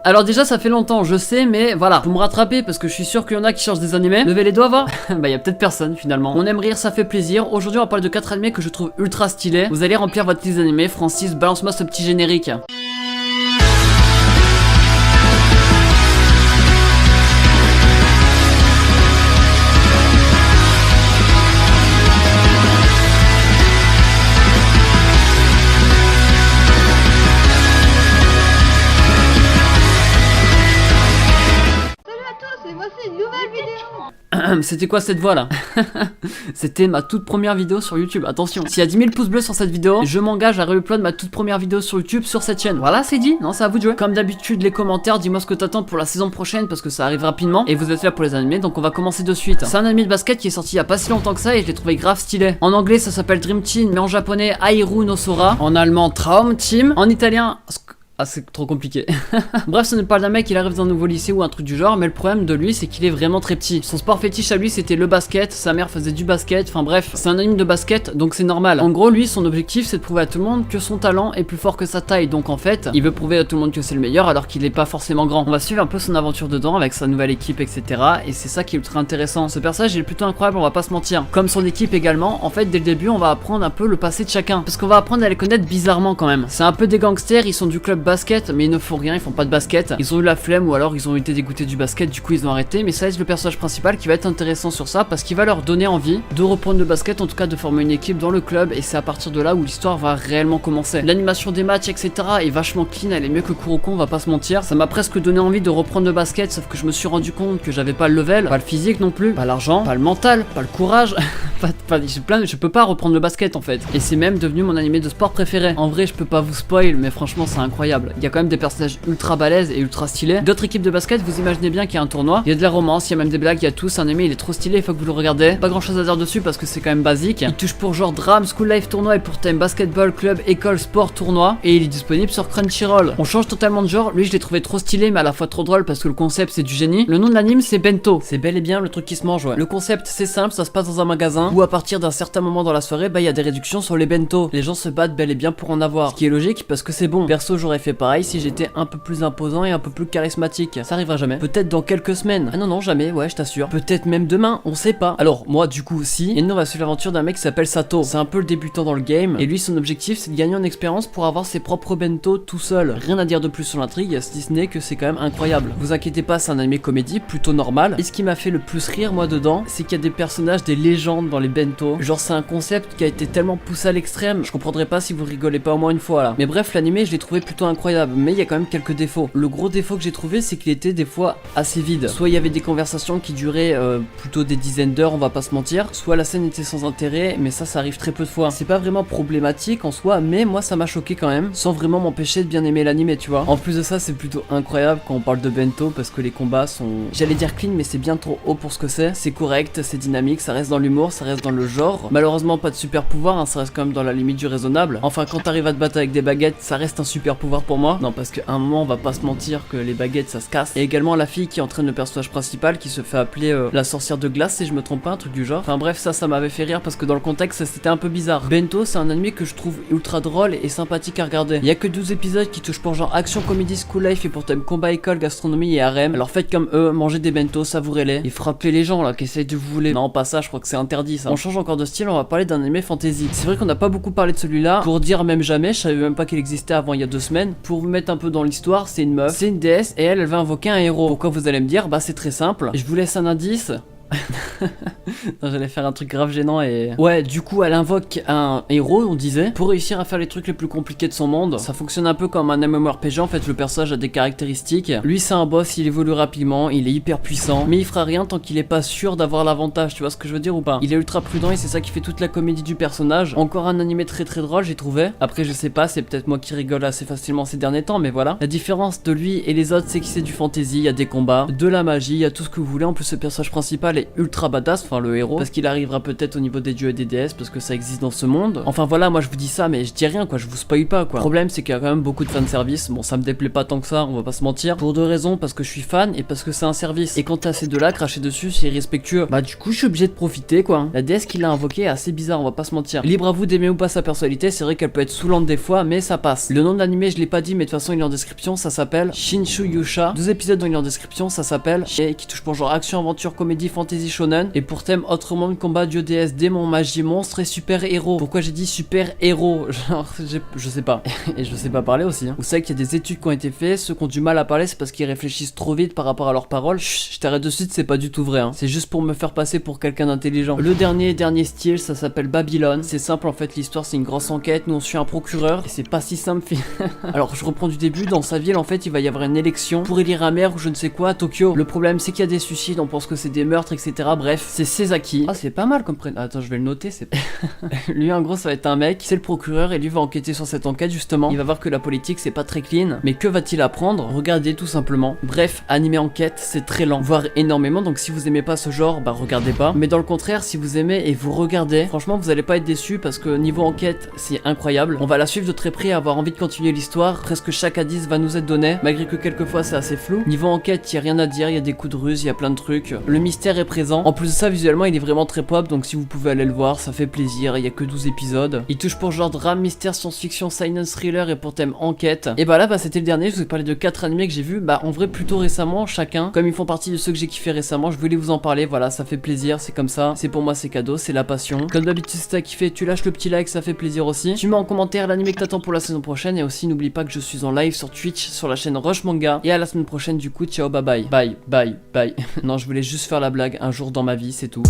Alors déjà ça fait longtemps je sais, mais voilà, pour me rattraper parce que je suis sûr qu'il y en a qui cherchent des animés. Levez les doigts va. Bah y a peut-être personne finalement. On aime rire, ça fait plaisir. Aujourd'hui on va parler de 4 animés que je trouve ultra stylés. Vous allez remplir votre liste d'animés. Francis, balance-moi ce petit générique. C'était quoi cette voix là? C'était ma toute première vidéo sur YouTube, attention. S'il y a 10 000 pouces bleus sur cette vidéo, je m'engage à re-upload ma toute première vidéo sur YouTube sur cette chaîne. Voilà, c'est dit, non, c'est à vous de jouer. Comme d'habitude, les commentaires, dis-moi ce que t'attends pour la saison prochaine parce que ça arrive rapidement et vous êtes là pour les animés, donc on va commencer de suite. C'est un anime de basket qui est sorti il y a pas si longtemps que ça et je l'ai trouvé grave stylé. En anglais, ça s'appelle Dream Team, mais en japonais, Airu no Sora. En allemand, Traum Team. En italien... Ah, c'est trop compliqué. Bref, ce n'est pas d'un mec qui arrive dans un nouveau lycée ou un truc du genre, mais le problème de lui, c'est qu'il est vraiment très petit. Son sport fétiche à lui, c'était le basket. Sa mère faisait du basket. Enfin bref, c'est un anime de basket, donc c'est normal. En gros, lui, son objectif, c'est de prouver à tout le monde que son talent est plus fort que sa taille. Donc en fait, il veut prouver à tout le monde que c'est le meilleur, alors qu'il n'est pas forcément grand. On va suivre un peu son aventure dedans avec sa nouvelle équipe, etc. Et c'est ça qui est ultra intéressant. Ce personnage, il est plutôt incroyable, on va pas se mentir. Comme son équipe également. En fait, dès le début, on va apprendre un peu le passé de chacun, parce qu'on va apprendre à les connaître bizarrement quand même. C'est un peu des gangsters. Ils sont du club basket, mais ils ne font rien, ils font pas de basket. Ils ont eu la flemme ou alors ils ont été dégoûtés du basket, du coup ils ont arrêté. Mais ça laisse le personnage principal qui va être intéressant sur ça parce qu'il va leur donner envie de reprendre le basket, en tout cas de former une équipe dans le club. Et c'est à partir de là où l'histoire va réellement commencer. L'animation des matchs, etc. est vachement clean, elle est mieux que Kuroko, on va pas se mentir. Ça m'a presque donné envie de reprendre le basket, sauf que je me suis rendu compte que j'avais pas le level, pas le physique non plus, pas l'argent, pas le mental, pas le courage. Je peux pas reprendre le basket en fait. Et c'est même devenu mon animé de sport préféré. En vrai, je peux pas vous spoil, mais franchement, c'est incroyable. Il y a quand même des personnages ultra balèzes et ultra stylés. D'autres équipes de basket, vous imaginez bien qu'il y a un tournoi. Il y a de la romance, il y a même des blagues, il y a tout. C'est un anime, il est trop stylé, il faut que vous le regardez. Pas grand chose à dire dessus parce que c'est quand même basique. Il touche pour genre drame, school life tournoi et pour thème basketball, club, école, sport, tournoi. Et il est disponible sur Crunchyroll. On change totalement de genre. Lui, je l'ai trouvé trop stylé, mais à la fois trop drôle parce que le concept c'est du génie. Le nom de l'anime c'est Bento. C'est bel et bien le truc qui se mange, ouais. Le concept c'est simple, ça se passe dans un magasin où à partir d'un certain moment dans la soirée, bah il y a des réductions sur les bento. Les gens se battent bel et bien pour en avoir. Ce qui est logique parce que c'est bon. Perso, j'aurais fait pareil si j'étais un peu plus imposant et un peu plus charismatique. Ça arrivera jamais. Peut-être dans quelques semaines. Ah non, jamais, ouais, je t'assure. Peut-être même demain, on sait pas. Alors, moi, du coup, si. Et nous, on va suivre l'aventure d'un mec qui s'appelle Sato. C'est un peu le débutant dans le game. Et lui, son objectif, c'est de gagner en expérience pour avoir ses propres bento tout seul. Rien à dire de plus sur l'intrigue, si ce n'est que c'est quand même incroyable. Vous inquiétez pas, c'est un anime comédie, plutôt normal. Et ce qui m'a fait le plus rire, moi, dedans, c'est qu'il y a des personnages, des légendes dans les bento. Genre, c'est un concept qui a été tellement poussé à l'extrême. Je comprendrais pas si vous rigolez pas au moins une fois là. Mais bref, l'anime, je l'ai trouvé plutôt incroyable. Mais il y a quand même quelques défauts. Le gros défaut que j'ai trouvé, c'est qu'il était des fois assez vide. Soit il y avait des conversations qui duraient plutôt des dizaines d'heures, on va pas se mentir, soit la scène était sans intérêt, mais ça arrive très peu de fois. C'est pas vraiment problématique en soi, mais moi ça m'a choqué quand même, sans vraiment m'empêcher de bien aimer l'anime, tu vois. En plus de ça, c'est plutôt incroyable quand on parle de bento parce que les combats sont, j'allais dire clean, mais c'est bien trop haut pour ce que c'est. C'est correct, c'est dynamique, ça reste dans l'humour, ça reste dans le genre. Malheureusement pas de super pouvoir, hein, ça reste quand même dans la limite du raisonnable. Enfin, quand t'arrives à te battre avec des baguettes, ça reste un super pouvoir pour moi. Non, parce qu'à un moment on va pas se mentir que les baguettes ça se casse. Et également la fille qui entraîne le personnage principal qui se fait appeler la sorcière de glace, si je me trompe pas, un truc du genre. Enfin bref, ça m'avait fait rire parce que dans le contexte c'était un peu bizarre. Bento, c'est un anime que je trouve ultra drôle et sympathique à regarder. Il y a que 12 épisodes qui touchent pour genre action, comédie, school life et pour thème combat, école, gastronomie et harem. Alors faites comme eux, mangez des bento, savourez-les et frappez les gens là qui essayent de vous voler. Non, pas ça, je crois que c'est interdit ça. On change encore de style, on va parler d'un anime fantasy. C'est vrai qu'on n'a pas beaucoup parlé de celui-là. Pour dire même jamais, je savais même pas qu'il existait avant il y a 2 semaines. Pour vous mettre un peu dans l'histoire, c'est une meuf, c'est une déesse et elle va invoquer un héros. Pourquoi vous allez me dire? Bah c'est très simple. Je vous laisse un indice. Non, j'allais faire un truc grave gênant et... Ouais, du coup, elle invoque un héros, on disait, pour réussir à faire les trucs les plus compliqués de son monde. Ça fonctionne un peu comme un MMORPG, en fait, le personnage a des caractéristiques. Lui, c'est un boss, il évolue rapidement, il est hyper puissant, mais il fera rien tant qu'il est pas sûr d'avoir l'avantage, tu vois ce que je veux dire ou pas? Il est ultra prudent et c'est ça qui fait toute la comédie du personnage. Encore un animé très drôle, j'ai trouvé. Après, je sais pas, c'est peut-être moi qui rigole assez facilement ces derniers temps, mais voilà. La différence de lui et les autres, c'est que c'est du fantasy, il y a des combats, de la magie, il y a tout ce que vous voulez. En plus, ce personnage principal principal est ultra badass, enfin le héros, parce qu'il arrivera peut-être au niveau des dieux et des déesses, parce que ça existe dans ce monde. Enfin voilà, moi je vous dis ça, mais je dis rien quoi, je vous spoil pas quoi. Le problème c'est qu'il y a quand même beaucoup de fanservice, bon ça me déplaît pas tant que ça, on va pas se mentir, pour deux raisons, parce que je suis fan et parce que c'est un service. Et quand t'as ces deux-là, cracher dessus c'est irrespectueux. Bah du coup je suis obligé de profiter quoi. La déesse qu'il a invoquée est assez bizarre, on va pas se mentir. Libre à vous d'aimer ou pas sa personnalité, c'est vrai qu'elle peut être saoulante des fois, mais ça passe. Le nom de l'animé je l'ai pas dit, mais de toute façon il est en description, ça s'appelle Shinshu Yusha. 12 épisodes dont il est en description, ça s'appelle, et qui touche pour genre action, aventure, comédie, fantasy, shonen, et pour thème autre monde, combat, dieu, déesse, démon, magie, monstre et super héros. Pourquoi j'ai dit super héros? Genre je sais pas. Et je sais pas parler aussi hein. Vous savez qu'il y a des études qui ont été faites, ceux qui ont du mal à parler c'est parce qu'ils réfléchissent trop vite par rapport à leurs paroles. Chut, je t'arrête de suite, c'est pas du tout vrai hein. C'est juste pour me faire passer pour quelqu'un d'intelligent. Le dernier style, ça s'appelle Babylone. C'est simple en fait, l'histoire c'est une grosse enquête, nous on suit un procureur et c'est pas si simple. Alors je reprends du début, dans sa ville en fait il va y avoir une élection pour élire un maire ou je ne sais quoi à Tokyo. Le problème c'est qu'il y a des suicides, on pense que c'est des meurtres etc. Bref, c'est Sezaki. Ah c'est pas mal comme prénom. Attends je vais le noter, c'est lui en gros ça va être un mec, c'est le procureur et lui va enquêter sur cette enquête justement. Il va voir que la politique c'est pas très clean, mais que va-t-il apprendre? Regardez tout simplement. Bref, animé enquête c'est très lent, voire énormément, donc si vous aimez pas ce genre, bah regardez pas. Mais dans le contraire, si vous aimez et vous regardez, franchement vous allez pas être déçus parce que niveau enquête c'est incroyable. On va la suivre de très près et avoir envie de continuer l'histoire. Presque chaque indice va nous être donné, malgré que quelquefois c'est assez flou. Niveau enquête, y a rien à dire, il y a des coups de ruse, il y a plein de trucs. Le mystère est présent. En plus de ça, visuellement il est vraiment très pop, donc si vous pouvez aller le voir, ça fait plaisir. Il y a que 12 épisodes. Il touche pour genre drame, mystère, science-fiction, science thriller et pour thème enquête. Et bah là, bah c'était le dernier. Je vous ai parlé de 4 animés que j'ai vus, bah en vrai plutôt récemment, chacun. Comme ils font partie de ceux que j'ai kiffé récemment, je voulais vous en parler. Voilà, ça fait plaisir, c'est comme ça. C'est pour moi, c'est cadeau, c'est la passion. Comme d'habitude, si t'as kiffé, tu lâches le petit like, ça fait plaisir aussi. Tu mets en commentaire l'animé que t'attends pour la saison prochaine. Et aussi, n'oublie pas que je suis en live sur Twitch, sur la chaîne Rush Manga. Et à la semaine prochaine, du coup, ciao, bye bye. Bye, bye, bye. Non, je voulais juste faire la blague un jour dans ma vie, c'est tout.